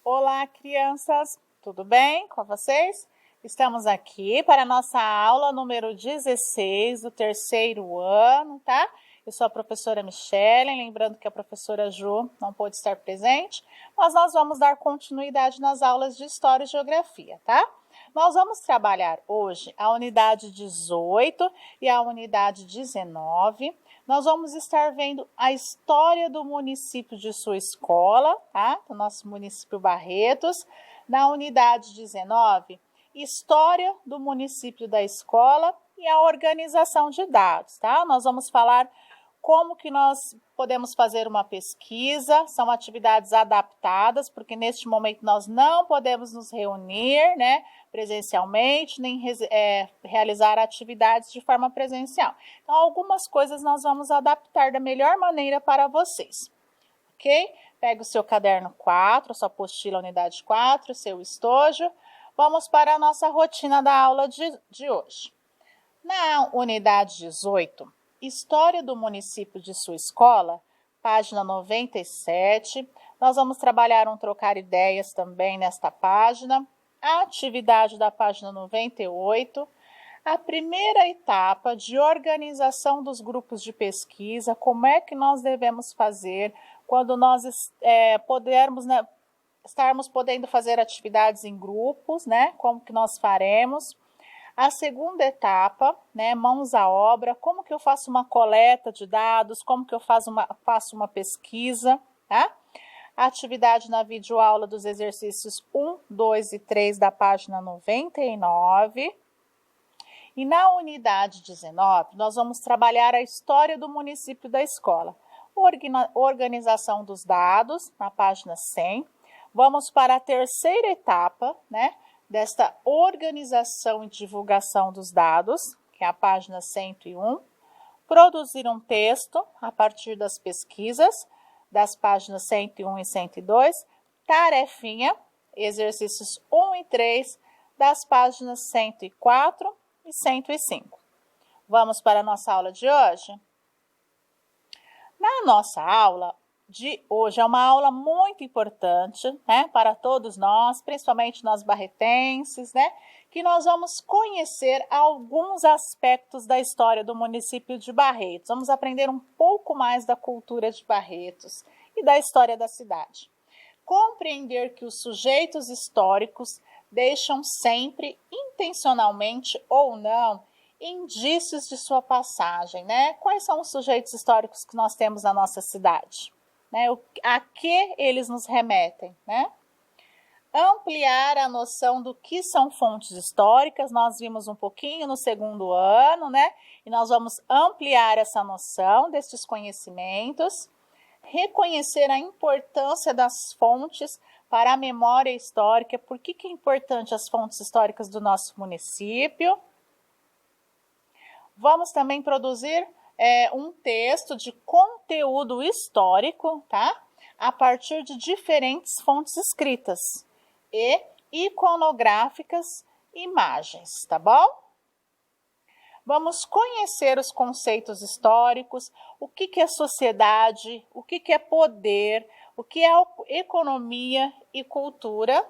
Olá, crianças! Tudo bem com vocês? Estamos aqui para a nossa aula número 16 do terceiro ano, tá? Eu sou a professora Michele, lembrando que a professora Ju não pôde estar presente, mas nós vamos dar continuidade nas aulas de História e Geografia, tá? Nós vamos trabalhar hoje a unidade 18 e a unidade 19. Nós vamos estar vendo a história do município de sua escola, tá? Do nosso município Barretos. Na unidade 19, história do município da escola e a organização de dados, tá? Nós vamos falar como que nós podemos fazer uma pesquisa, são atividades adaptadas, porque neste momento nós não podemos nos reunir, né, presencialmente, nem realizar atividades de forma presencial. Então, algumas coisas nós vamos adaptar da melhor maneira para vocês, ok? Pega o seu caderno 4, a sua apostila unidade 4, seu estojo. Vamos para a nossa rotina da aula de hoje. Na unidade 18, História do município de sua escola, página 97. Nós vamos trabalhar um trocar ideias também nesta página. A atividade da página 98. A primeira etapa de organização dos grupos de pesquisa, como é que nós devemos fazer quando nós estarmos podendo fazer atividades em grupos, né? Como que nós faremos? A segunda etapa, né, mãos à obra, como que eu faço uma coleta de dados, como que eu faço uma pesquisa, tá? A atividade na videoaula dos exercícios 1, 2 e 3 da página 99. E na unidade 19, nós vamos trabalhar a história do município da escola. Organização dos dados, na página 100. Vamos para a terceira etapa, né? Desta organização e divulgação dos dados, que é a página 101, produzir um texto a partir das pesquisas, das páginas 101 e 102, tarefinha, exercícios 1 e 3, das páginas 104 e 105. Vamos para a nossa aula de hoje? Na nossa aula de hoje é uma aula muito importante, né, para todos nós, principalmente nós barretenses, né, que nós vamos conhecer alguns aspectos da história do município de Barretos. Vamos aprender um pouco mais da cultura de Barretos e da história da cidade. Compreender que os sujeitos históricos deixam sempre, intencionalmente ou não, indícios de sua passagem, né? Quais são os sujeitos históricos que nós temos na nossa cidade? Né, a que eles nos remetem, né? Ampliar a noção do que são fontes históricas, nós vimos um pouquinho no segundo ano, né? E nós vamos ampliar essa noção destes conhecimentos, reconhecer a importância das fontes para a memória histórica, por que é importante as fontes históricas do nosso município. Vamos também produzir um texto de conteúdo histórico, tá? A partir de diferentes fontes escritas e iconográficas, imagens, tá bom? Vamos conhecer os conceitos históricos, o que é sociedade, o que é poder, o que é economia e cultura.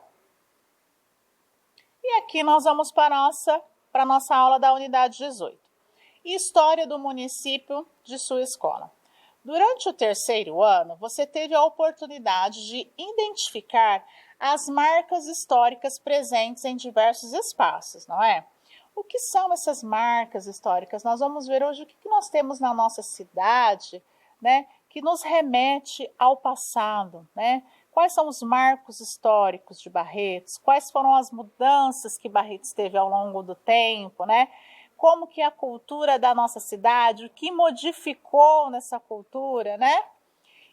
E aqui nós vamos para a nossa aula da unidade 18. História do município de sua escola. Durante o terceiro ano, você teve a oportunidade de identificar as marcas históricas presentes em diversos espaços, não é? O que são essas marcas históricas? Nós vamos ver hoje o que nós temos na nossa cidade, né, que nos remete ao passado, né? Quais são os marcos históricos de Barretos? Quais foram as mudanças que Barretos teve ao longo do tempo, né? Como que a cultura da nossa cidade, o que modificou nessa cultura, né?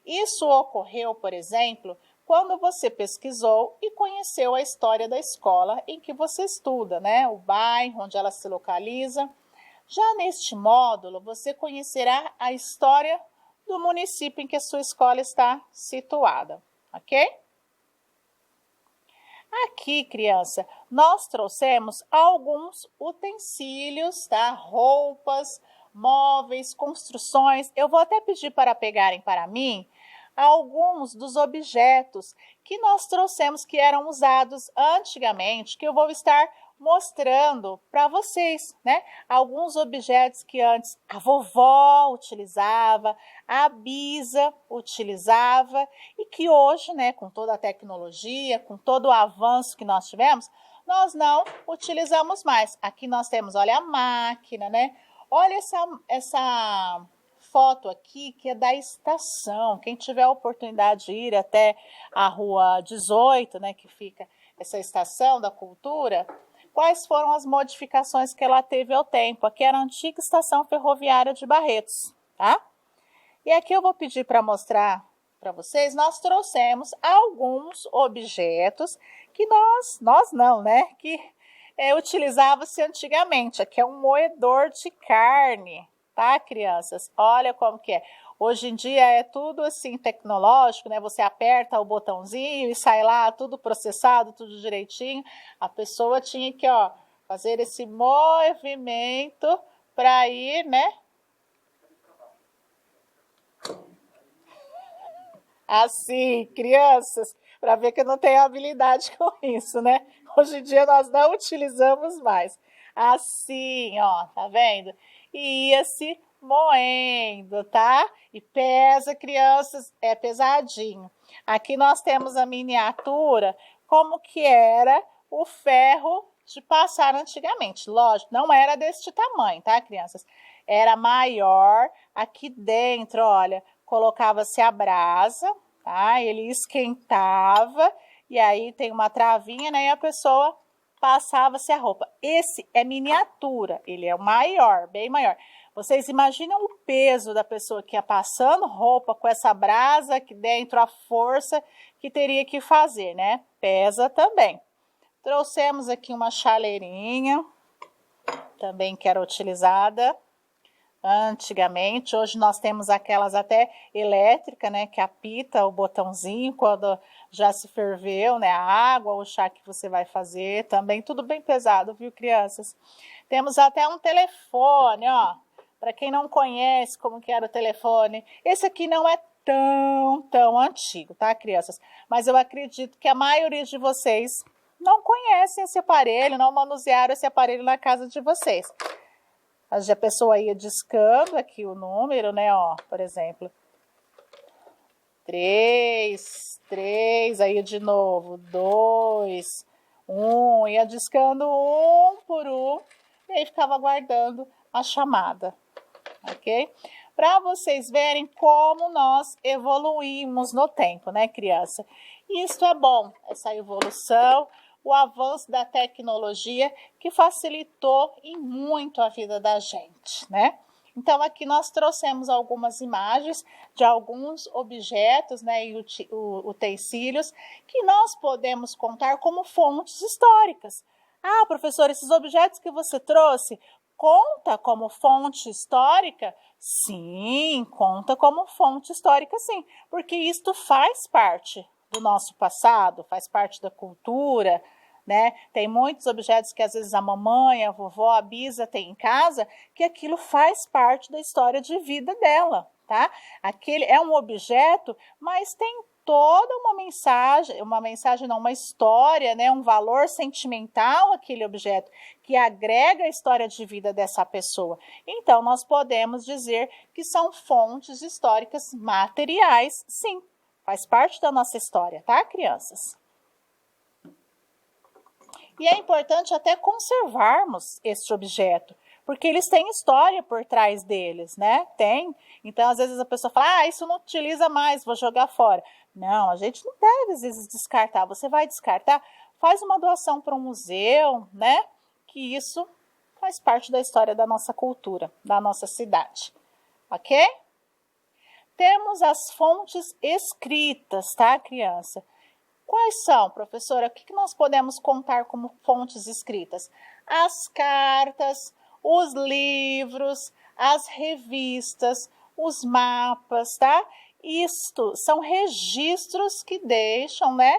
Isso ocorreu, por exemplo, quando você pesquisou e conheceu a história da escola em que você estuda, né? O bairro onde ela se localiza. Já neste módulo, você conhecerá a história do município em que a sua escola está situada, ok? Aqui, criança, nós trouxemos alguns utensílios, tá? Roupas, móveis, construções. Eu vou até pedir para pegarem para mim alguns dos objetos que nós trouxemos que eram usados antigamente, que eu vou estar mostrando para vocês, né? Alguns objetos que antes a vovó utilizava, a Bisa utilizava e que hoje, né, com toda a tecnologia, com todo o avanço que nós tivemos, nós não utilizamos mais. Aqui nós temos, olha, a máquina, né? Olha essa foto aqui que é da estação. Quem tiver a oportunidade de ir até a Rua 18, né, que fica essa estação da cultura, quais foram as modificações que ela teve ao tempo? Aqui era a antiga estação ferroviária de Barretos, tá? E aqui eu vou pedir para mostrar para vocês, nós trouxemos alguns objetos que nós não, né? Que utilizava-se antigamente. Aqui é um moedor de carne, tá, crianças? Olha como que é. Hoje em dia é tudo assim tecnológico, né? Você aperta o botãozinho e sai lá tudo processado, tudo direitinho. A pessoa tinha que, ó, fazer esse movimento para ir, né? Assim, crianças, para ver que eu não tenho habilidade com isso, né? Hoje em dia nós não utilizamos mais. Assim, ó, tá vendo? E ia-se moendo, tá? E pesa, crianças, é pesadinho. Aqui nós temos a miniatura, como que era o ferro de passar antigamente. Lógico, não era deste tamanho, tá, crianças? Era maior. Aqui dentro, olha, colocava-se a brasa, tá? Ele esquentava e aí tem uma travinha, né? E a pessoa passava-se a roupa. Esse é miniatura, ele é o maior, bem maior. Vocês imaginam o peso da pessoa que ia passando roupa com essa brasa aqui dentro, a força que teria que fazer, né? Pesa também. Trouxemos aqui uma chaleirinha, também que era utilizada antigamente. Hoje nós temos aquelas até elétricas, né? Que apita o botãozinho quando já se ferveu, né? A água, o chá que você vai fazer. Também tudo bem pesado, viu, crianças? Temos até um telefone, ó. Para quem não conhece como que era o telefone, esse aqui não é tão antigo, tá, crianças? Mas eu acredito que a maioria de vocês não conhecem esse aparelho, não manusearam esse aparelho na casa de vocês. A pessoa ia discando aqui o número, né, ó, por exemplo, 3, aí de novo, 2, 1, ia discando um por um, e aí ficava aguardando a chamada. Ok? Para vocês verem como nós evoluímos no tempo, né, criança? Isso é bom, essa evolução, o avanço da tecnologia que facilitou e muito a vida da gente, né? Então, aqui nós trouxemos algumas imagens de alguns objetos, né, e utensílios que nós podemos contar como fontes históricas. Ah, professor, esses objetos que você trouxe conta como fonte histórica? Sim, conta como fonte histórica, sim, porque isto faz parte do nosso passado, faz parte da cultura, né? Tem muitos objetos que às vezes a mamãe, a vovó, a bisa tem em casa, que aquilo faz parte da história de vida dela, tá? Aquele é um objeto, mas tem toda uma história, né, um valor sentimental aquele objeto que agrega a história de vida dessa pessoa. Então, nós podemos dizer que são fontes históricas materiais, sim, faz parte da nossa história, tá, crianças? E é importante até conservarmos este objeto, porque eles têm história por trás deles, né? Tem. Então, às vezes a pessoa fala, isso não utiliza mais, vou jogar fora. Não, a gente não deve, às vezes, descartar. Você vai descartar, faz uma doação para um museu, né? Que isso faz parte da história da nossa cultura, da nossa cidade. Ok? Temos as fontes escritas, tá, criança? Quais são, professora? O que nós podemos contar como fontes escritas? As cartas, os livros, as revistas, os mapas, tá? Isto são registros que deixam, né,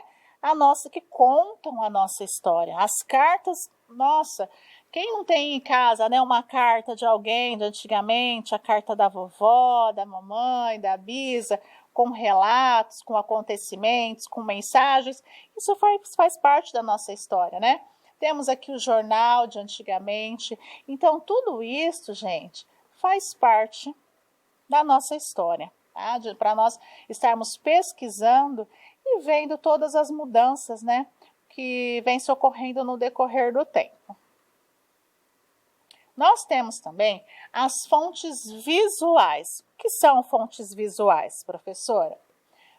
que contam a nossa história. As cartas, nossa, quem não tem em casa, né, uma carta de alguém de antigamente, a carta da vovó, da mamãe, da bisa, com relatos, com acontecimentos, com mensagens. Isso faz parte da nossa história, né? Temos aqui o jornal de antigamente. Então, tudo isso, gente, faz parte da nossa história, tá? Para nós estarmos pesquisando e vendo todas as mudanças, né, que vem se ocorrendo no decorrer do tempo. Nós temos também as fontes visuais. O que são fontes visuais, professora?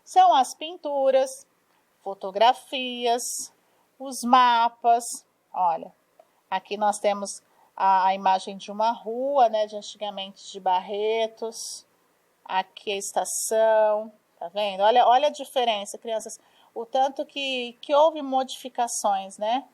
São as pinturas, fotografias, os mapas. Olha, aqui nós temos a imagem de uma rua, né, de antigamente de Barretos. Aqui a estação, tá vendo? Olha a diferença, crianças, o tanto que houve modificações, né?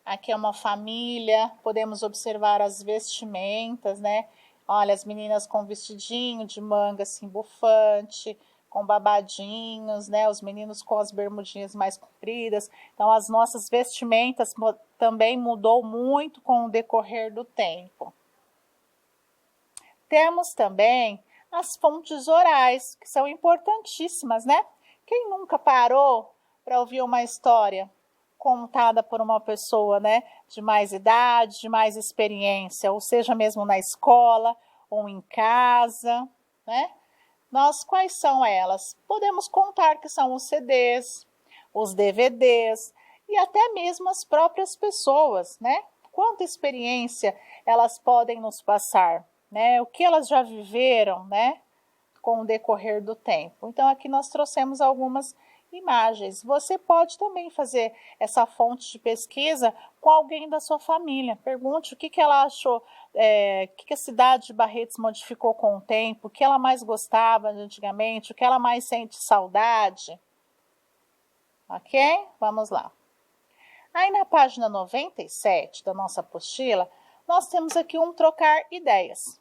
Aqui é uma família, podemos observar as vestimentas, né? Olha, as meninas com vestidinho de manga assim bufante, com babadinhos, né? Os meninos com as bermudinhas mais compridas. Então, as nossas vestimentas também mudou muito com o decorrer do tempo. Temos também as fontes orais, que são importantíssimas, né? Quem nunca parou para ouvir uma história contada por uma pessoa, né, de mais idade, de mais experiência, ou seja, mesmo na escola ou em casa, né? Quais são elas? Podemos contar que são os CDs, os DVDs e até mesmo as próprias pessoas, né? Quanta experiência elas podem nos passar, né? O que elas já viveram, né, com o decorrer do tempo. Então, aqui nós trouxemos algumas imagens. Você pode também fazer essa fonte de pesquisa com alguém da sua família. Pergunte o que ela achou, o que a cidade de Barretos modificou com o tempo, o que ela mais gostava de antigamente, o que ela mais sente saudade. Ok? Vamos lá. Aí na página 97 da nossa apostila, nós temos aqui um trocar ideias.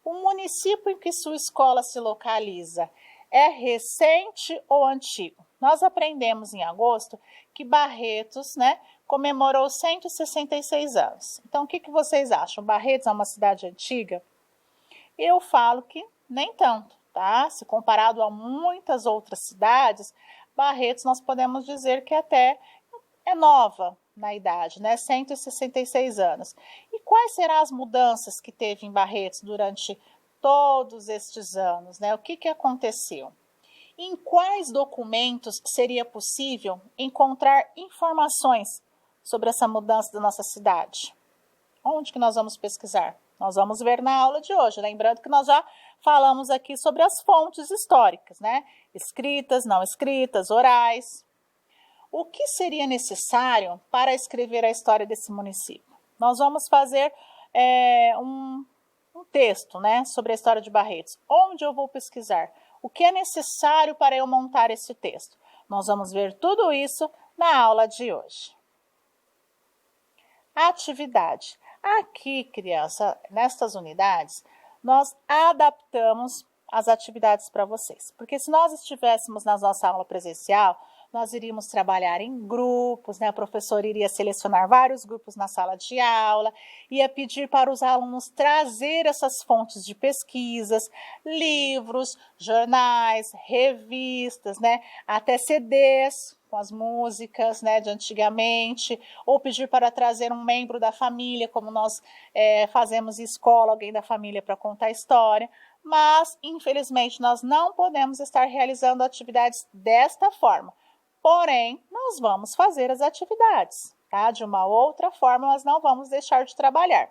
O município em que sua escola se localiza é recente ou antigo? Nós aprendemos em agosto que Barretos, né, comemorou 166 anos. Então, o que vocês acham? Barretos é uma cidade antiga? Eu falo que nem tanto, tá? Se comparado a muitas outras cidades, Barretos nós podemos dizer que até é nova na idade, né? 166 anos. E quais serão as mudanças que teve em Barretos durante todos estes anos, né? O que aconteceu? Em quais documentos seria possível encontrar informações sobre essa mudança da nossa cidade? Onde que nós vamos pesquisar? Nós vamos ver na aula de hoje, lembrando que nós já falamos aqui sobre as fontes históricas, né? Escritas, não escritas, orais. O que seria necessário para escrever a história desse município? Nós vamos fazer um texto, né, sobre a história de Barretos. Onde eu vou pesquisar? O que é necessário para eu montar esse texto? Nós vamos ver tudo isso na aula de hoje. Atividade. Aqui, criança, nestas unidades, nós adaptamos as atividades para vocês. Porque se nós estivéssemos na nossa aula presencial, nós iríamos trabalhar em grupos, né? A professora iria selecionar vários grupos na sala de aula, ia pedir para os alunos trazer essas fontes de pesquisas, livros, jornais, revistas, né? Até CDs com as músicas, né, de antigamente, ou pedir para trazer um membro da família, como nós fazemos em escola, alguém da família para contar a história. Mas, infelizmente, nós não podemos estar realizando atividades desta forma. Porém, nós vamos fazer as atividades, tá? De uma outra forma, nós não vamos deixar de trabalhar.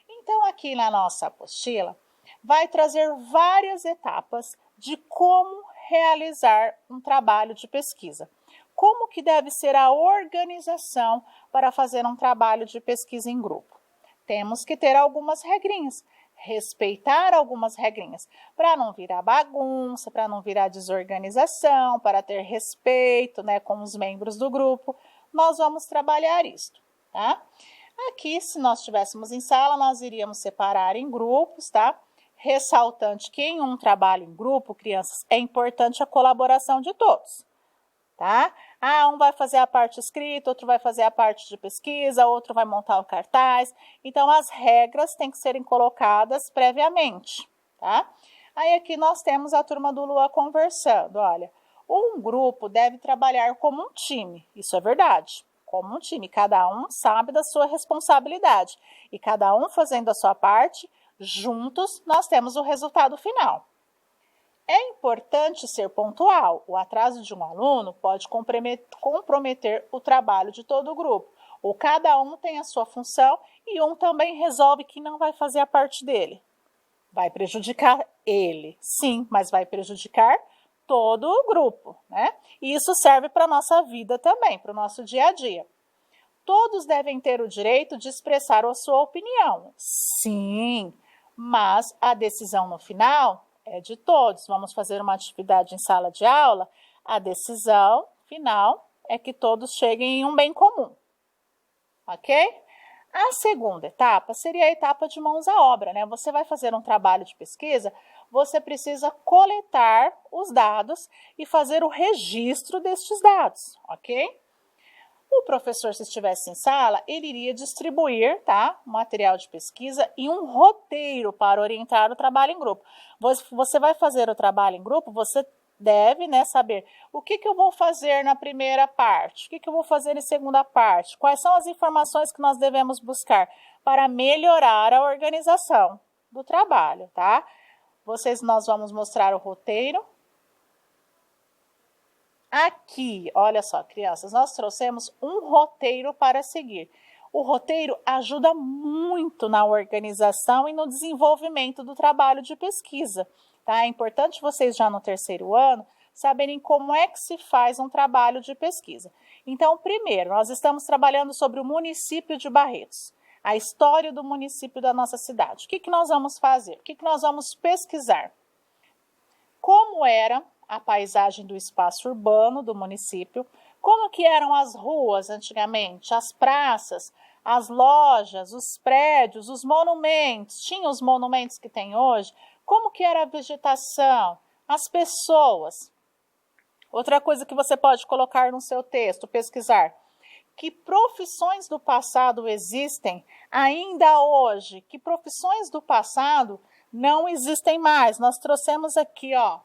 Então, aqui na nossa apostila, vai trazer várias etapas de como realizar um trabalho de pesquisa. Como que deve ser a organização para fazer um trabalho de pesquisa em grupo? Temos que ter algumas regrinhas. Respeitar algumas regrinhas, para não virar bagunça, para não virar desorganização, para ter respeito, né, com os membros do grupo, nós vamos trabalhar isso, tá? Aqui, se nós estivéssemos em sala, nós iríamos separar em grupos, tá? Ressaltante que em um trabalho em grupo, crianças, é importante a colaboração de todos, tá? Um vai fazer a parte escrita, outro vai fazer a parte de pesquisa, outro vai montar o cartaz. Então, as regras têm que serem colocadas previamente, tá? Aí aqui nós temos a turma do Lua conversando, olha. Um grupo deve trabalhar como um time, isso é verdade, como um time, cada um sabe da sua responsabilidade e cada um fazendo a sua parte, juntos nós temos o resultado final. É importante ser pontual, o atraso de um aluno pode comprometer o trabalho de todo o grupo, ou cada um tem a sua função e um também resolve que não vai fazer a parte dele. Vai prejudicar ele, sim, mas vai prejudicar todo o grupo, né? E isso serve para a nossa vida também, para o nosso dia a dia. Todos devem ter o direito de expressar a sua opinião, sim, mas a decisão no final é de todos. Vamos fazer uma atividade em sala de aula, a decisão final é que todos cheguem em um bem comum, ok? A segunda etapa seria a etapa de mãos à obra, né? Você vai fazer um trabalho de pesquisa, você precisa coletar os dados e fazer o registro destes dados, ok? O professor, se estivesse em sala, ele iria distribuir, tá, um material de pesquisa e um roteiro para orientar o trabalho em grupo. Você vai fazer o trabalho em grupo, você deve, né, saber o que eu vou fazer na primeira parte, o que eu vou fazer na segunda parte, quais são as informações que nós devemos buscar para melhorar a organização do trabalho, tá? Nós vamos mostrar o roteiro. Aqui, olha só, crianças, nós trouxemos um roteiro para seguir. O roteiro ajuda muito na organização e no desenvolvimento do trabalho de pesquisa. Tá? É importante vocês já no terceiro ano saberem como é que se faz um trabalho de pesquisa. Então, primeiro, nós estamos trabalhando sobre o município de Barretos, a história do município da nossa cidade. O que nós vamos fazer? O que nós vamos pesquisar? Como era a paisagem do espaço urbano do município, como que eram as ruas antigamente, as praças, as lojas, os prédios, os monumentos, tinha os monumentos que tem hoje, como que era a vegetação, as pessoas. Outra coisa que você pode colocar no seu texto, pesquisar, que profissões do passado existem ainda hoje, que profissões do passado não existem mais. Nós trouxemos aqui, ó,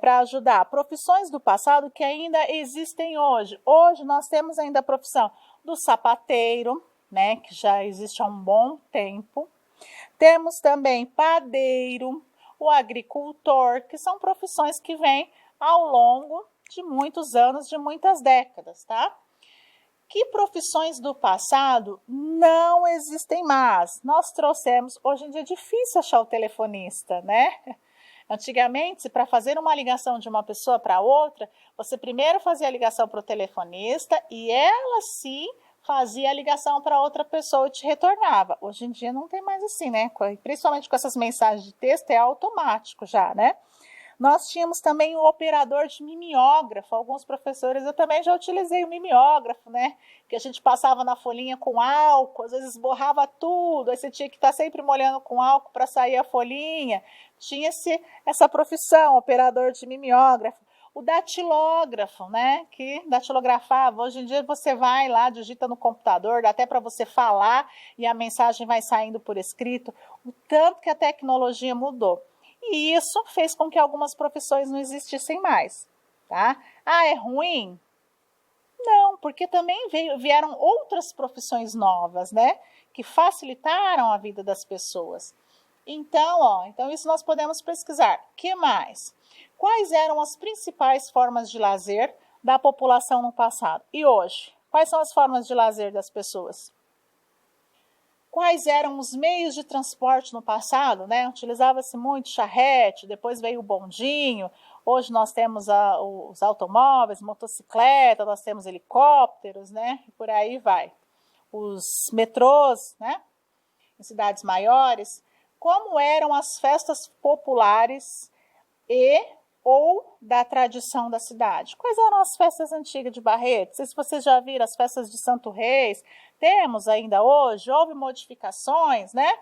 para ajudar, profissões do passado que ainda existem hoje. Hoje nós temos ainda a profissão do sapateiro, né, que já existe há um bom tempo. Temos também padeiro, o agricultor, que são profissões que vêm ao longo de muitos anos, de muitas décadas, tá? Que profissões do passado não existem mais? Nós trouxemos, hoje em dia é difícil achar o telefonista, né? Antigamente, para fazer uma ligação de uma pessoa para outra, você primeiro fazia a ligação para o telefonista e ela sim fazia a ligação para outra pessoa e te retornava. Hoje em dia não tem mais assim, né? Principalmente com essas mensagens de texto, é automático já, né? Nós tínhamos também o operador de mimeógrafo. Alguns professores, eu também já utilizei o mimeógrafo, né? Que a gente passava na folhinha com álcool, às vezes borrava tudo, aí você tinha que estar sempre molhando com álcool para sair a folhinha. Tinha-se essa profissão, operador de mimeógrafo. O datilógrafo, né? Que datilografava. Hoje em dia você vai lá, digita no computador, dá até para você falar e a mensagem vai saindo por escrito. O tanto que a tecnologia mudou. E isso fez com que algumas profissões não existissem mais, tá? Ah, é ruim? Não, porque também vieram outras profissões novas, né? Que facilitaram a vida das pessoas. Então isso nós podemos pesquisar. Que mais? Quais eram as principais formas de lazer da população no passado? E hoje? Quais são as formas de lazer das pessoas? Quais eram os meios de transporte no passado, né? Utilizava-se muito charrete, depois veio o bondinho, hoje nós temos os automóveis, motocicleta, nós temos helicópteros, né? E por aí vai. Os metrôs, né? Em cidades maiores. Como eram as festas populares ou da tradição da cidade? Quais eram as festas antigas de Barretos? Não sei se vocês já viram as festas de Santo Reis. Temos ainda hoje, houve modificações, né?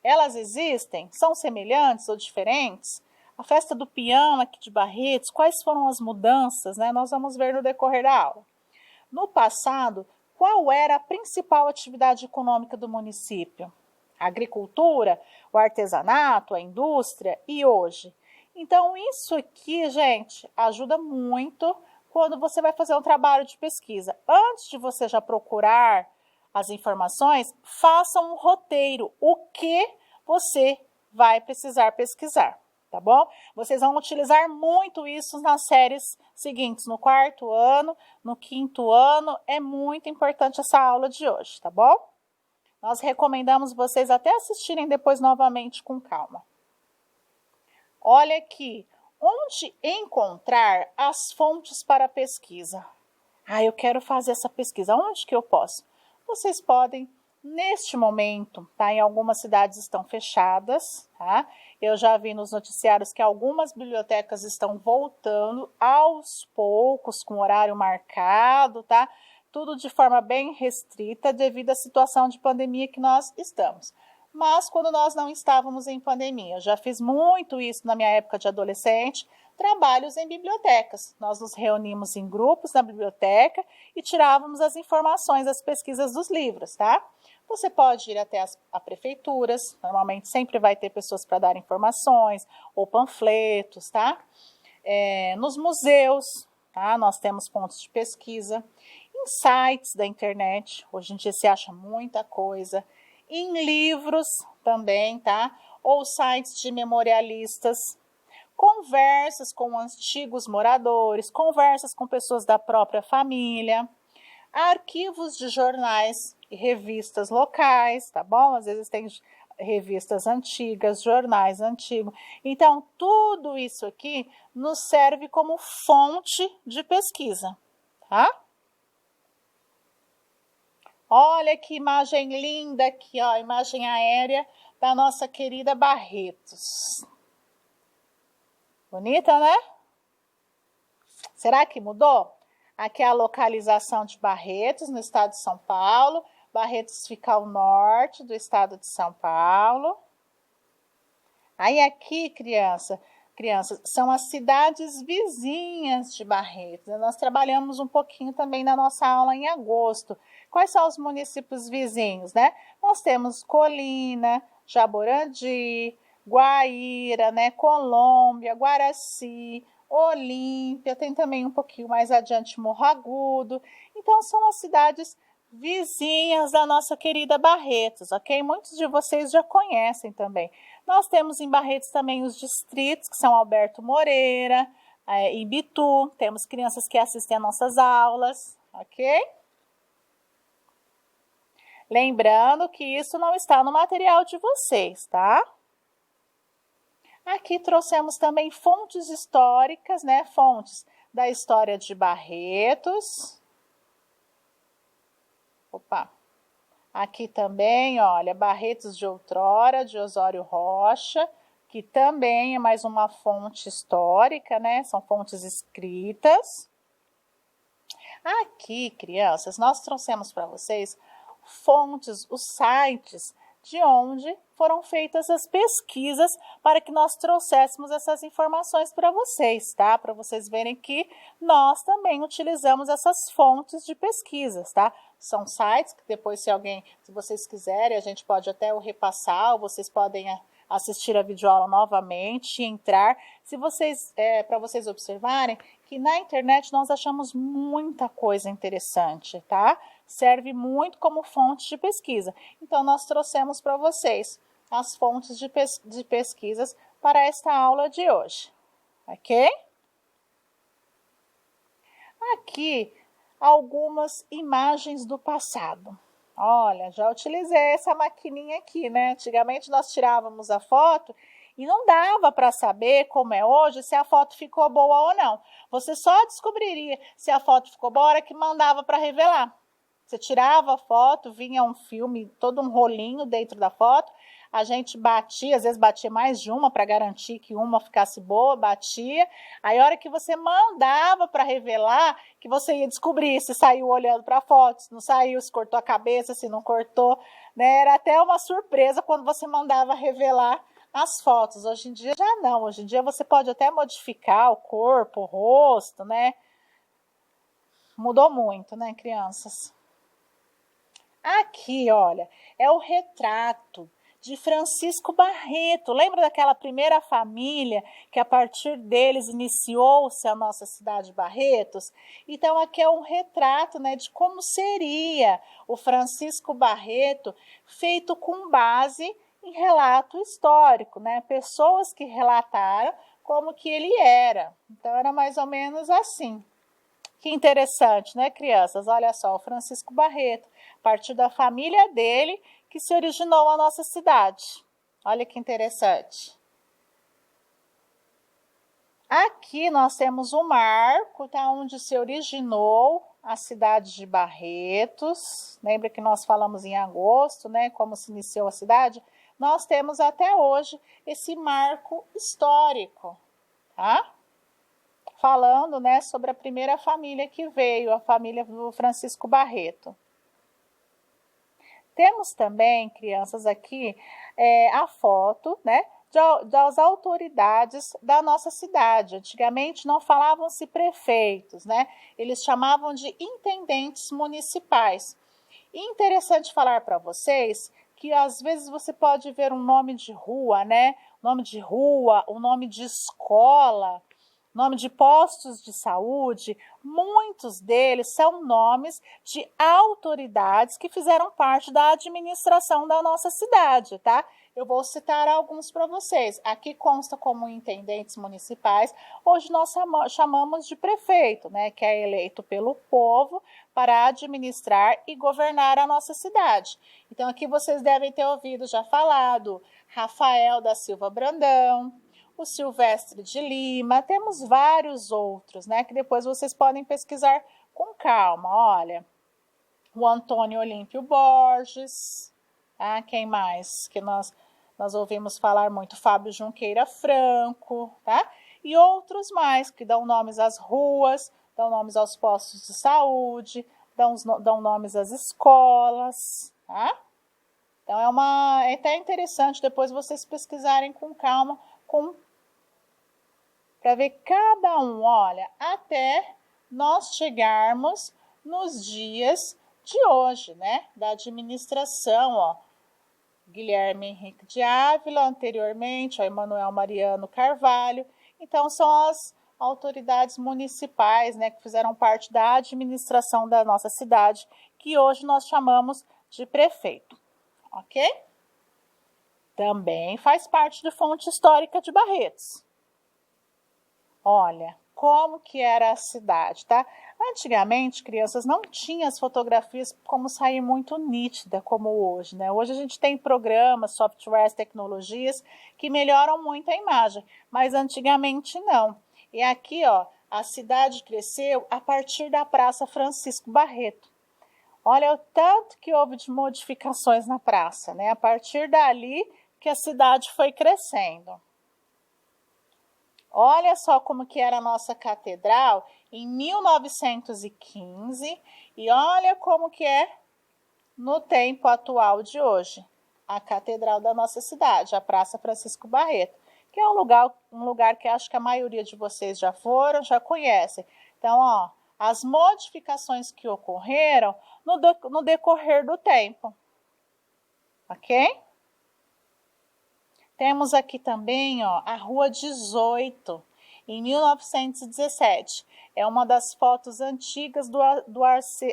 Elas existem? São semelhantes ou diferentes? A festa do peão aqui de Barretos, quais foram as mudanças, né? Nós vamos ver no decorrer da aula. No passado, qual era a principal atividade econômica do município? a agricultura, o artesanato, a indústria e hoje. Então, isso aqui, gente, ajuda muito quando você vai fazer um trabalho de pesquisa. Antes de você já procurar as informações, faça um roteiro. O que você vai precisar pesquisar, tá bom? Vocês vão utilizar muito isso nas séries seguintes, no 4º ano, no 5º ano. É muito importante essa aula de hoje, tá bom? Nós recomendamos vocês até assistirem depois novamente com calma. Olha aqui, onde encontrar as fontes para a pesquisa? Eu quero fazer essa pesquisa, onde que eu posso? Vocês podem, neste momento, tá? Em algumas cidades estão fechadas, tá? Eu já vi nos noticiários que algumas bibliotecas estão voltando aos poucos, com horário marcado, tá? Tudo de forma bem restrita devido à situação de pandemia que nós estamos. Mas quando nós não estávamos em pandemia, eu já fiz muito isso na minha época de adolescente, trabalhos em bibliotecas. Nós nos reunimos em grupos na biblioteca e tirávamos as informações, as pesquisas dos livros, tá? Você pode ir até as prefeituras, normalmente sempre vai ter pessoas para dar informações ou panfletos, tá? Nos museus, tá? Nós temos pontos de pesquisa, em sites da internet, hoje em dia se acha muita coisa, em livros também, tá? Ou sites de memorialistas, conversas com antigos moradores, conversas com pessoas da própria família, arquivos de jornais e revistas locais, tá bom? Às vezes tem revistas antigas, jornais antigos. Então, tudo isso aqui nos serve como fonte de pesquisa, tá? Olha que imagem linda aqui, ó, imagem aérea da nossa querida Barretos. Bonita, né? Será que mudou? Aqui é a localização de Barretos, no estado de São Paulo. Barretos fica ao norte do estado de São Paulo. Aí aqui, crianças, são as cidades vizinhas de Barretos. Nós trabalhamos um pouquinho também na nossa aula em agosto. Quais são os municípios vizinhos, né? Nós temos Colina, Jaborandi, Guaíra, né? Colômbia, Guaraci, Olímpia, tem também um pouquinho mais adiante Morro Agudo. Então, são as cidades vizinhas da nossa querida Barretos, ok? Muitos de vocês já conhecem também. Nós temos em Barretos também os distritos, que são Alberto Moreira, Ibitu, temos crianças que assistem a nossas aulas, ok? Lembrando que isso não está no material de vocês, tá? Aqui trouxemos também fontes históricas, né? Fontes da história de Barretos. Opa! Aqui também, olha, Barretos de Outrora, de Osório Rocha, que também é mais uma fonte histórica, né? São fontes escritas. Aqui, crianças, nós trouxemos para vocês fontes, os sites de onde foram feitas as pesquisas para que nós trouxéssemos essas informações para vocês, tá? Para vocês verem que nós também utilizamos essas fontes de pesquisas, tá? São sites que depois, se vocês quiserem, a gente pode até o repassar, ou vocês podem assistir a videoaula novamente e entrar. Para vocês observarem que na internet nós achamos muita coisa interessante, tá? Serve muito como fonte de pesquisa. Então, nós trouxemos para vocês as fontes de pesquisas para esta aula de hoje, ok? Aqui, algumas imagens do passado. Olha, já utilizei essa maquininha aqui, né? Antigamente nós tirávamos a foto e não dava para saber, como é hoje, se a foto ficou boa ou não. Você só descobriria se a foto ficou boa na hora que mandava para revelar. Você tirava a foto, vinha um filme, todo um rolinho dentro da foto, a gente batia, às vezes batia mais de uma para garantir que uma ficasse boa, batia. Aí a hora que você mandava para revelar, que você ia descobrir se saiu olhando para a foto, se não saiu, se cortou a cabeça, se não cortou, né? Era até uma surpresa quando você mandava revelar as fotos. Hoje em dia já não, hoje em dia você pode até modificar o corpo, o rosto, né? Mudou muito, né, crianças? Aqui, olha, é o retrato de Francisco Barreto. Lembra daquela primeira família que a partir deles iniciou-se a nossa cidade de Barretos? Então aqui é um retrato, né, de como seria o Francisco Barreto, feito com base em relato histórico, né? Pessoas que relataram como que ele era. Então era mais ou menos assim. Que interessante, né, crianças? Olha só, o Francisco Barreto, a partir da família dele que se originou a nossa cidade. Olha que interessante. Aqui nós temos o marco, tá, onde se originou a cidade de Barretos. Lembra que nós falamos em agosto, né, como se iniciou a cidade? Nós temos até hoje esse marco histórico, tá? Falando, né, sobre a primeira família que veio, a família do Francisco Barreto. Temos também, crianças, aqui a foto, né, das autoridades da nossa cidade. Antigamente não falavam-se prefeitos, né? Eles chamavam de intendentes municipais. E interessante falar para vocês que às vezes você pode ver um nome de rua, né? Nome de rua, um nome de escola, nome de postos de saúde, muitos deles são nomes de autoridades que fizeram parte da administração da nossa cidade, tá? Eu vou citar alguns para vocês. Aqui consta como intendentes municipais, hoje nós chamamos de prefeito, né? Que é eleito pelo povo para administrar e governar a nossa cidade. Então aqui vocês devem ter ouvido já falado Rafael da Silva Brandão, o Silvestre de Lima, temos vários outros, né, que depois vocês podem pesquisar com calma. Olha, o Antônio Olímpio Borges, tá? Quem mais que nós ouvimos falar muito? Fábio Junqueira Franco, tá? E outros mais que dão nomes às ruas, dão nomes aos postos de saúde, dão nomes às escolas, tá? Então é até interessante depois vocês pesquisarem com calma, para ver cada um, olha, até nós chegarmos nos dias de hoje, né? Da administração, ó. Guilherme Henrique de Ávila, anteriormente, ó, Emanuel Mariano Carvalho. Então, são as autoridades municipais, né, que fizeram parte da administração da nossa cidade, que hoje nós chamamos de prefeito, ok? Também faz parte da fonte histórica de Barretos. Olha, como que era a cidade, tá? Antigamente, crianças, não tinham as fotografias como sair muito nítida como hoje, né? Hoje a gente tem programas, softwares, tecnologias que melhoram muito a imagem, mas antigamente não. E aqui, ó, a cidade cresceu a partir da Praça Francisco Barreto. Olha o tanto que houve de modificações na praça, né? A partir dali que a cidade foi crescendo. Olha só como que era a nossa catedral em 1915 e olha como que é no tempo atual de hoje. A catedral da nossa cidade, a Praça Francisco Barreto, que é um lugar que acho que a maioria de vocês já foram, já conhecem. Então, ó, as modificações que ocorreram no decorrer do tempo, ok? Temos aqui também, ó, a Rua 18, em 1917. É uma das fotos antigas do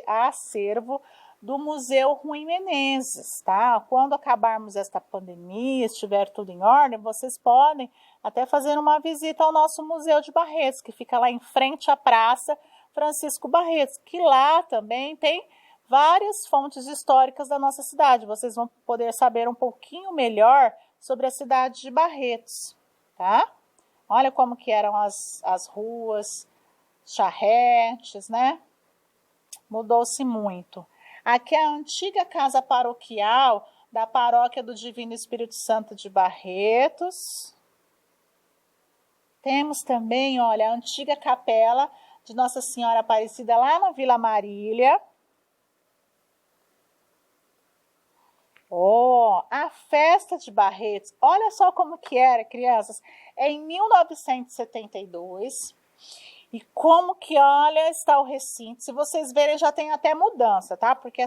acervo do Museu Rui Menezes, tá? Quando acabarmos esta pandemia, estiver tudo em ordem, vocês podem até fazer uma visita ao nosso Museu de Barretos, que fica lá em frente à Praça Francisco Barretos, que lá também tem várias fontes históricas da nossa cidade. Vocês vão poder saber um pouquinho melhor sobre a cidade de Barretos, tá? Olha como que eram as ruas, charretes, né? Mudou-se muito. Aqui é a antiga casa paroquial da Paróquia do Divino Espírito Santo de Barretos. Temos também, olha, a antiga capela de Nossa Senhora Aparecida lá na Vila Marília. Oh, a festa de Barretos, olha só como que era, crianças, é em 1972, e como que, olha, está o recinto, se vocês verem já tem até mudança, tá? Porque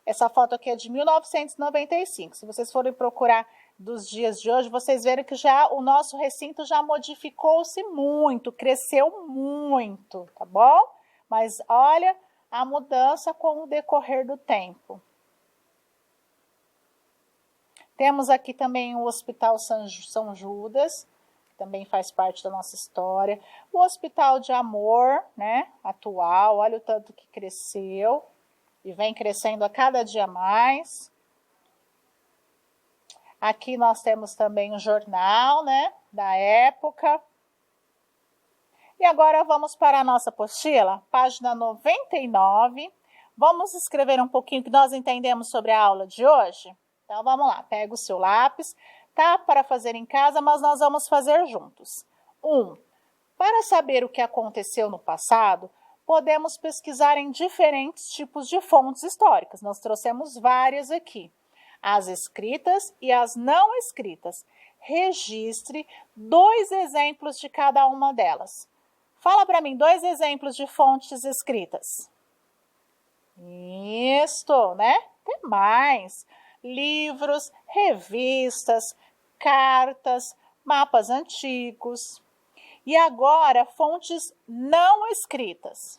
Essa foto aqui é de 1995. Se vocês forem procurar dos dias de hoje, vocês verem que já o nosso recinto já modificou-se muito, cresceu muito, tá bom? Mas olha a mudança com o decorrer do tempo. Temos aqui também o Hospital São Judas, que também faz parte da nossa história. O Hospital de Amor, né, atual, olha o tanto que cresceu e vem crescendo a cada dia mais. Aqui nós temos também o jornal, né, da época. E agora vamos para a nossa apostila, página 99. Vamos escrever um pouquinho o que nós entendemos sobre a aula de hoje? Então vamos lá, pega o seu lápis, tá para fazer em casa, mas nós vamos fazer juntos. 1. Para saber o que aconteceu no passado, podemos pesquisar em diferentes tipos de fontes históricas. Nós trouxemos várias aqui. As escritas e as não escritas. Registre 2 exemplos de cada uma delas. Fala para mim 2 exemplos de fontes escritas. Isto, né? Tem mais. Livros, revistas, cartas, mapas antigos. E agora, fontes não escritas.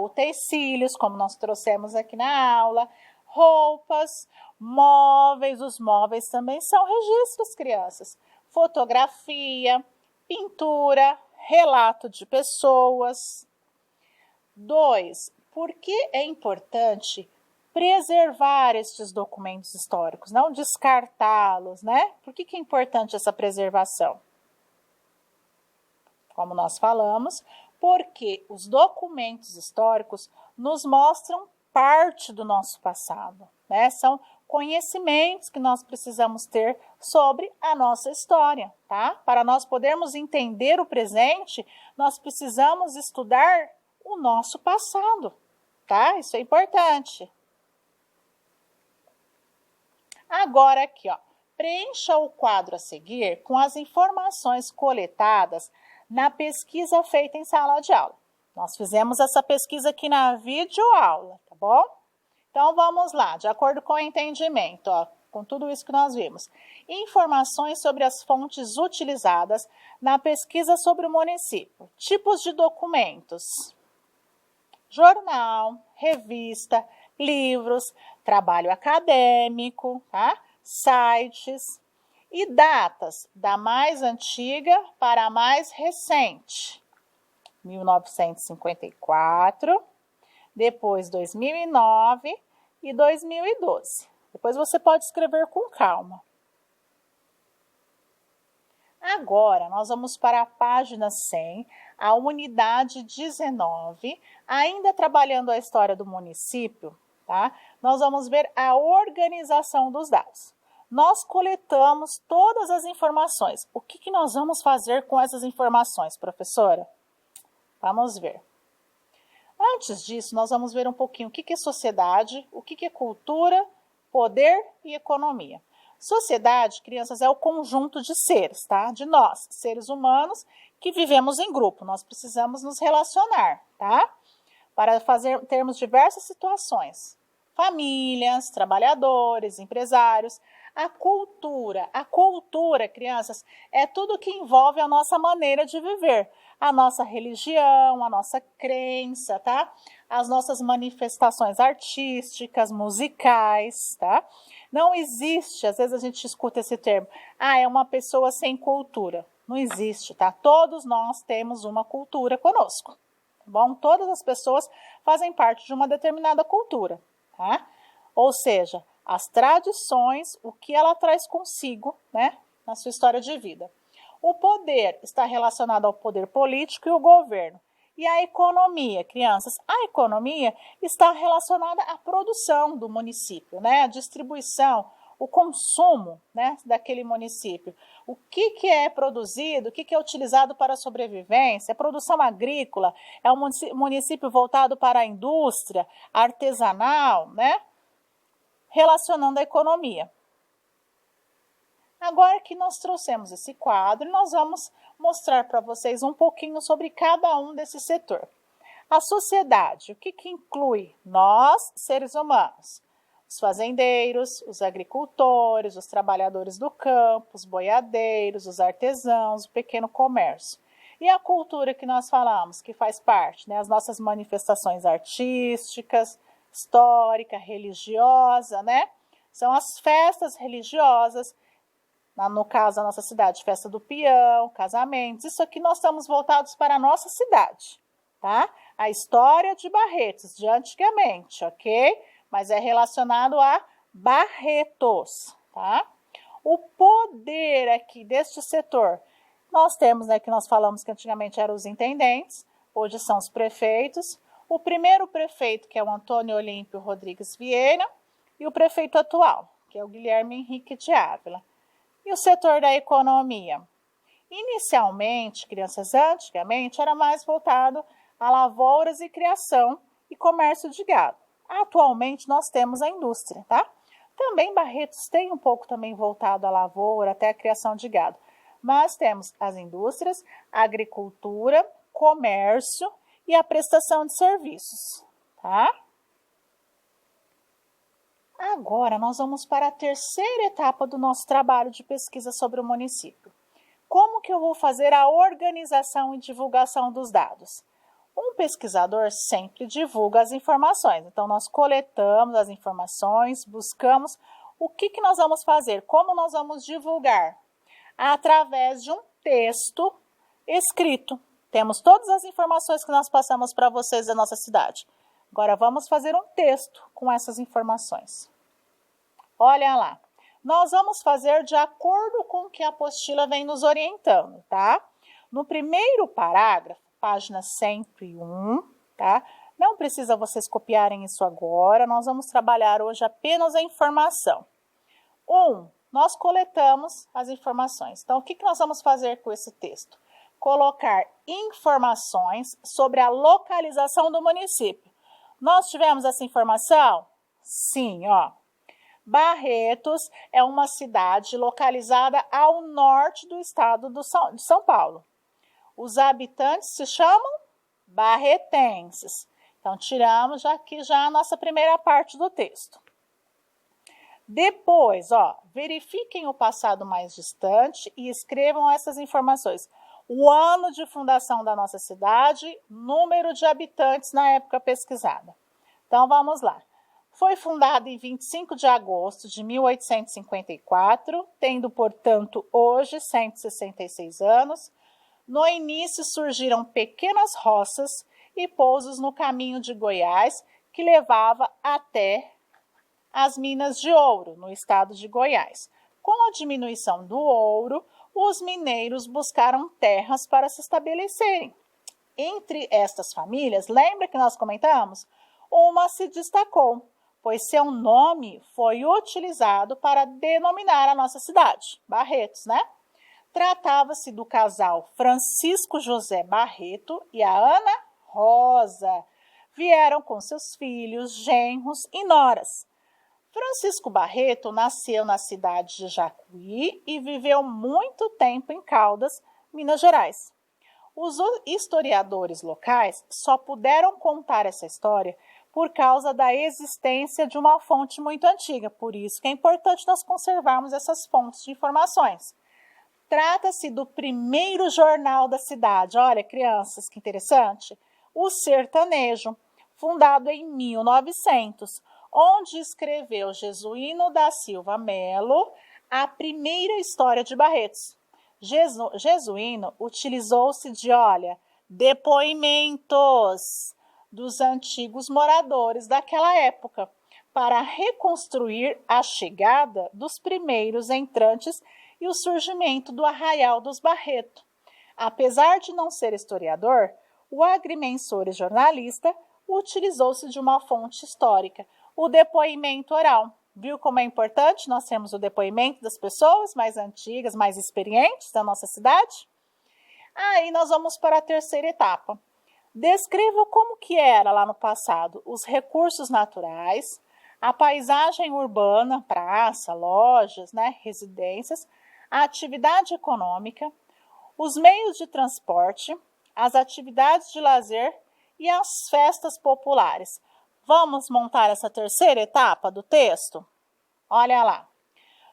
Utensílios, como nós trouxemos aqui na aula. Roupas, móveis. Os móveis também são registros, crianças. Fotografia, pintura, relato de pessoas. 2. Por que é importante preservar estes documentos históricos, não descartá-los, né? Por que é importante essa preservação? Como nós falamos, porque os documentos históricos nos mostram parte do nosso passado, né? São conhecimentos que nós precisamos ter sobre a nossa história, tá? Para nós podermos entender o presente, nós precisamos estudar o nosso passado, tá? Isso é importante. Agora aqui, ó, preencha o quadro a seguir com as informações coletadas na pesquisa feita em sala de aula. Nós fizemos essa pesquisa aqui na videoaula, tá bom? Então, vamos lá, de acordo com o entendimento, ó, com tudo isso que nós vimos. Informações sobre as fontes utilizadas na pesquisa sobre o município. Tipos de documentos. Jornal, revista, livros, trabalho acadêmico, tá? Sites e datas, da mais antiga para a mais recente. 1954, depois 2009 e 2012. Depois você pode escrever com calma. Agora, nós vamos para a página 100, a unidade 19, ainda trabalhando a história do município, tá? Nós vamos ver a organização dos dados. Nós coletamos todas as informações. O que nós vamos fazer com essas informações, professora? Vamos ver. Antes disso, nós vamos ver um pouquinho o que é sociedade, o que é cultura, poder e economia. Sociedade, crianças, é o conjunto de seres, tá? De nós, seres humanos que vivemos em grupo. Nós precisamos nos relacionar, tá? Para termos diversas situações. Famílias, trabalhadores, empresários. A cultura, crianças, é tudo que envolve a nossa maneira de viver. A nossa religião, a nossa crença, tá? As nossas manifestações artísticas, musicais, tá? Não existe, às vezes a gente escuta esse termo, é uma pessoa sem cultura. Não existe, tá? Todos nós temos uma cultura conosco, tá bom? Todas as pessoas fazem parte de uma determinada cultura, tá? Ou seja, as tradições, o que ela traz consigo, né, na sua história de vida. O poder está relacionado ao poder político e o governo. E a economia, crianças, a economia está relacionada à produção do município, né, a distribuição, o consumo, né, daquele município. O que é produzido, o que é utilizado para a sobrevivência, a produção agrícola, é um município voltado para a indústria, artesanal, né, relacionando a economia. Agora que nós trouxemos esse quadro, nós vamos mostrar para vocês um pouquinho sobre cada um desse setor. A sociedade, o que inclui? Nós, seres humanos. Os fazendeiros, os agricultores, os trabalhadores do campo, os boiadeiros, os artesãos, o pequeno comércio. E a cultura que nós falamos, que faz parte, né? As nossas manifestações artísticas, histórica, religiosa, né? São as festas religiosas, no caso da nossa cidade, festa do peão, casamentos. Isso aqui nós estamos voltados para a nossa cidade, tá? A história de Barretos, de antigamente, ok? Mas é relacionado a Barretos, tá? O poder aqui deste setor, nós temos, né, que nós falamos que antigamente eram os intendentes, hoje são os prefeitos. O primeiro prefeito, que é o Antônio Olímpio Rodrigues Vieira, e o prefeito atual, que é o Guilherme Henrique de Ávila. E o setor da economia? Inicialmente, crianças, antigamente, era mais voltado a lavouras e criação e comércio de gado. Atualmente, nós temos a indústria, tá? Também Barretos tem um pouco também voltado à lavoura, até a criação de gado. Mas temos as indústrias, a agricultura, comércio e a prestação de serviços, tá? Agora, nós vamos para a terceira etapa do nosso trabalho de pesquisa sobre o município. Como que eu vou fazer a organização e divulgação dos dados? Um pesquisador sempre divulga as informações. Então, nós coletamos as informações, buscamos o que nós vamos fazer, como nós vamos divulgar? Através de um texto escrito. Temos todas as informações que nós passamos para vocês da nossa cidade. Agora, vamos fazer um texto com essas informações. Olha lá. Nós vamos fazer de acordo com o que a apostila vem nos orientando, tá? No primeiro parágrafo, página 101, tá? Não precisa vocês copiarem isso agora, nós vamos trabalhar hoje apenas a informação. Nós coletamos as informações. Então, o que nós vamos fazer com esse texto? Colocar informações sobre a localização do município. Nós tivemos essa informação? Sim, ó. Barretos é uma cidade localizada ao norte do estado de São Paulo. Os habitantes se chamam barretenses. Então, tiramos aqui já a nossa primeira parte do texto. Depois, ó, verifiquem o passado mais distante e escrevam essas informações. O ano de fundação da nossa cidade, número de habitantes na época pesquisada. Então, vamos lá. Foi fundada em 25 de agosto de 1854, tendo, portanto, hoje 166 anos. No início surgiram pequenas roças e pousos no caminho de Goiás, que levava até as minas de ouro, no estado de Goiás. Com a diminuição do ouro, os mineiros buscaram terras para se estabelecerem. Entre estas famílias, lembra que nós comentamos? Uma se destacou, pois seu nome foi utilizado para denominar a nossa cidade, Barretos, né? Tratava-se do casal Francisco José Barreto e a Ana Rosa. Vieram com seus filhos, genros e noras. Francisco Barreto nasceu na cidade de Jacuí e viveu muito tempo em Caldas, Minas Gerais. Os historiadores locais só puderam contar essa história por causa da existência de uma fonte muito antiga. Por isso que é importante nós conservarmos essas fontes de informações. Trata-se do primeiro jornal da cidade. Olha, crianças, que interessante. O Sertanejo, fundado em 1900, onde escreveu Jesuíno da Silva Melo a primeira história de Barretos. Jesuíno utilizou-se de, depoimentos dos antigos moradores daquela época para reconstruir a chegada dos primeiros entrantes e o surgimento do Arraial dos Barreto. Apesar de não ser historiador, o agrimensor e jornalista utilizou-se de uma fonte histórica, o depoimento oral. Viu como é importante nós termos o depoimento das pessoas mais antigas, mais experientes da nossa cidade? Aí nós vamos para a terceira etapa. Descreva como que era lá no passado os recursos naturais, a paisagem urbana, praça, lojas, residências, a atividade econômica, os meios de transporte, as atividades de lazer e as festas populares. Vamos montar essa terceira etapa do texto? Olha lá.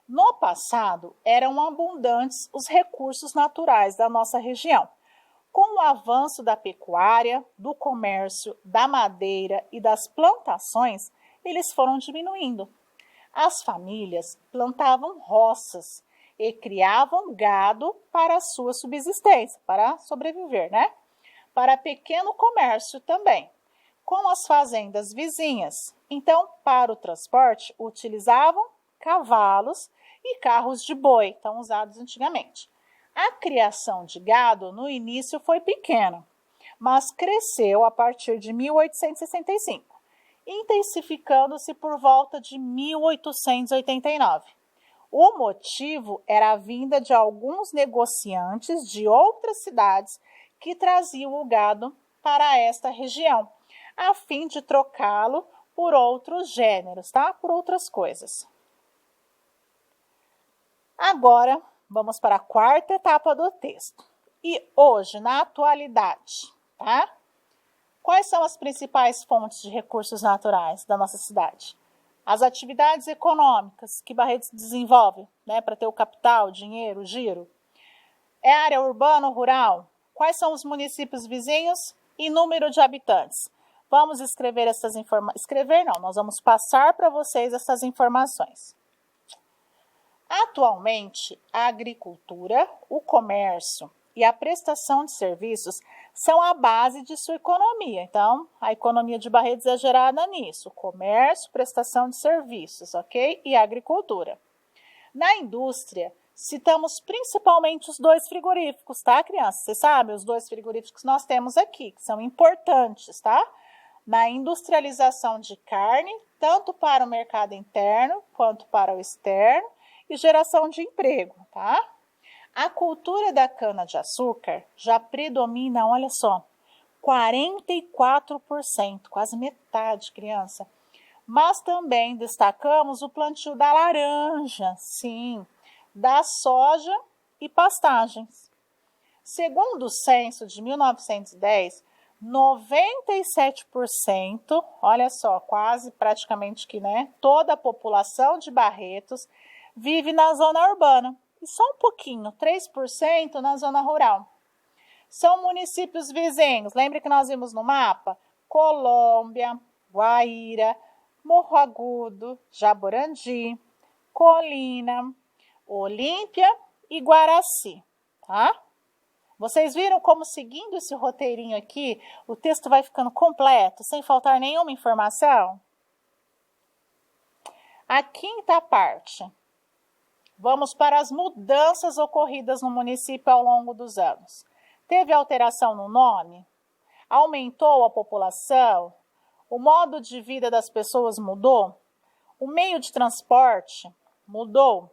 No passado, eram abundantes os recursos naturais da nossa região. Com o avanço da pecuária, do comércio, da madeira e das plantações, eles foram diminuindo. As famílias plantavam roças e criavam gado para a sua subsistência, para sobreviver, né? Para pequeno comércio também, com as fazendas vizinhas. Então, para o transporte, utilizavam cavalos e carros de boi, tão usados antigamente. A criação de gado no início foi pequena, mas cresceu a partir de 1865, intensificando-se por volta de 1889. O motivo era a vinda de alguns negociantes de outras cidades que traziam o gado para esta região, a fim de trocá-lo por outros gêneros, tá? Por outras coisas. Agora, vamos para a quarta etapa do texto. E hoje, na atualidade, tá? Quais são as principais fontes de recursos naturais da nossa cidade? As atividades econômicas que Barretos desenvolve, né, para ter o capital, o dinheiro, o giro. É área urbana ou rural? Quais são os municípios vizinhos e número de habitantes? Vamos escrever essas informações. Escrever não, nós vamos passar para vocês essas informações. Atualmente, a agricultura, o comércio e a prestação de serviços são a base de sua economia. Então, a economia de Barretos é gerada nisso: comércio, prestação de serviços, ok? E agricultura. Na indústria, citamos principalmente os 2 frigoríficos, tá, crianças? Vocês sabem, os 2 frigoríficos que nós temos aqui, que são importantes, tá? Na industrialização de carne, tanto para o mercado interno quanto para o externo, e geração de emprego, tá? A cultura da cana-de-açúcar já predomina, olha só, 44%, quase metade, criança. Mas também destacamos o plantio da laranja, sim, da soja e pastagens. Segundo o censo de 1910, 97%, olha só, quase praticamente que, né, toda a população de Barretos vive na zona urbana e só um pouquinho, 3% na zona rural. São municípios vizinhos, lembra que nós vimos no mapa? Colômbia, Guaíra, Morro Agudo, Jaborandi, Colina, Olímpia e Guaraci, tá? Vocês viram como, seguindo esse roteirinho aqui, o texto vai ficando completo, sem faltar nenhuma informação? A quinta parte. Vamos para as mudanças ocorridas no município ao longo dos anos. Teve alteração no nome? Aumentou a população? O modo de vida das pessoas mudou? O meio de transporte mudou?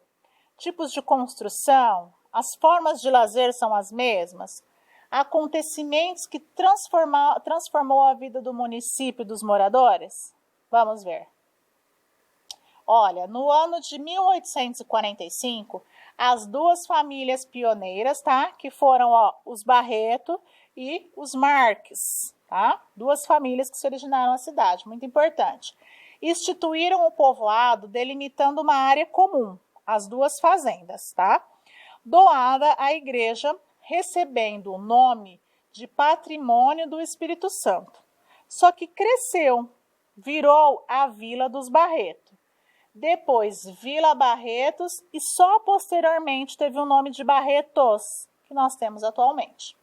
Tipos de construção? As formas de lazer são as mesmas? Acontecimentos que transformou a vida do município e dos moradores? Vamos ver. Olha, no ano de 1845, as 2 famílias pioneiras, tá? Que foram os Barreto e os Marques, tá? 2 famílias que se originaram na cidade, muito importante. Instituíram o povoado delimitando uma área comum, as 2 fazendas, tá? Doada à igreja, recebendo o nome de Patrimônio do Espírito Santo. Só que cresceu, virou a Vila dos Barreto. Depois Vila Barretos e só posteriormente teve o nome de Barretos, que nós temos atualmente.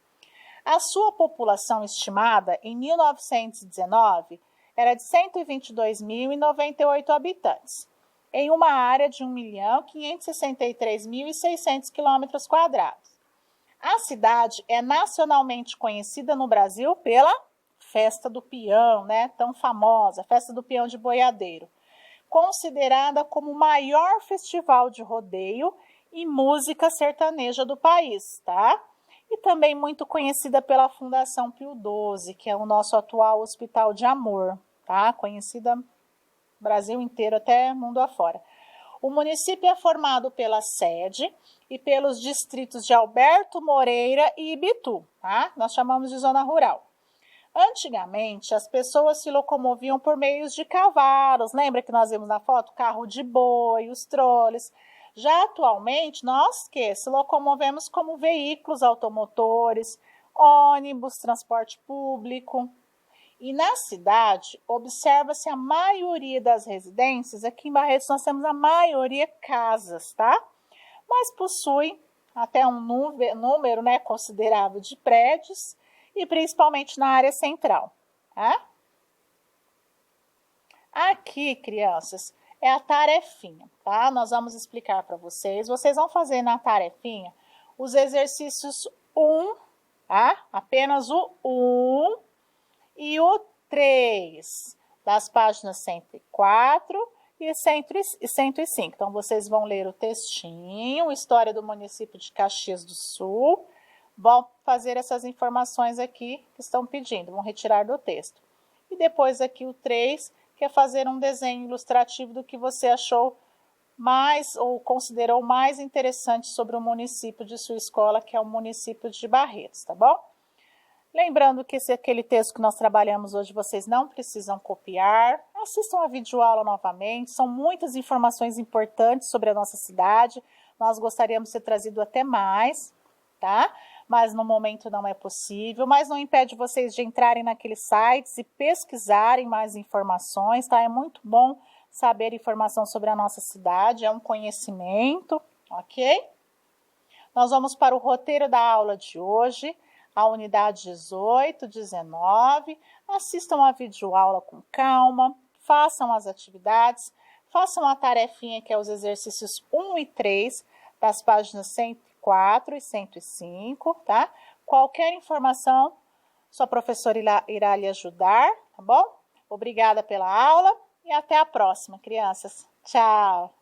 A sua população estimada em 1919 era de 122.098 habitantes, em uma área de 1.563.600 km². A cidade é nacionalmente conhecida no Brasil pela Festa do Peão, né? Tão famosa, Festa do Peão de Boiadeiro, considerada como o maior festival de rodeio e música sertaneja do país, tá? E também muito conhecida pela Fundação Pio XII, que é o nosso atual Hospital de Amor, tá? Conhecida Brasil inteiro, até mundo afora. O município é formado pela sede e pelos distritos de Alberto Moreira e Ibitu, tá? Nós chamamos de zona rural. Antigamente, as pessoas se locomoviam por meios de cavalos. Lembra que nós vimos na foto? Carro de boi, os troles. Já atualmente, nós se locomovemos como veículos automotores, ônibus, transporte público. E na cidade, observa-se a maioria das residências. Aqui em Barretos nós temos a maioria casas, tá? Mas possui até um número, né, considerável de prédios, e principalmente na área central. Tá? Aqui, crianças, é a tarefinha, tá? Nós vamos explicar para vocês. Vocês vão fazer na tarefinha os exercícios 1, tá? Apenas o 1 e o 3, das páginas 104 e 105. Então, vocês vão ler o textinho, História do município de Caxias do Sul, vão fazer essas informações aqui que estão pedindo, vão retirar do texto. E depois aqui o 3, que é fazer um desenho ilustrativo do que você achou mais ou considerou mais interessante sobre o município de sua escola, que é o município de Barretos, tá bom? Lembrando que aquele texto que nós trabalhamos hoje, vocês não precisam copiar. Assistam a videoaula novamente, são muitas informações importantes sobre a nossa cidade. Nós gostaríamos de ter trazido até mais, tá? Mas no momento não é possível, mas não impede vocês de entrarem naqueles sites e pesquisarem mais informações, tá? É muito bom saber informação sobre a nossa cidade, é um conhecimento, ok? Nós vamos para o roteiro da aula de hoje, a unidade 18, 19, assistam a videoaula com calma, façam as atividades, façam a tarefinha que é os exercícios 1 e 3, das páginas 104 e 105, tá? Qualquer informação, sua professora irá lhe ajudar, tá bom? Obrigada pela aula e até a próxima, crianças. Tchau!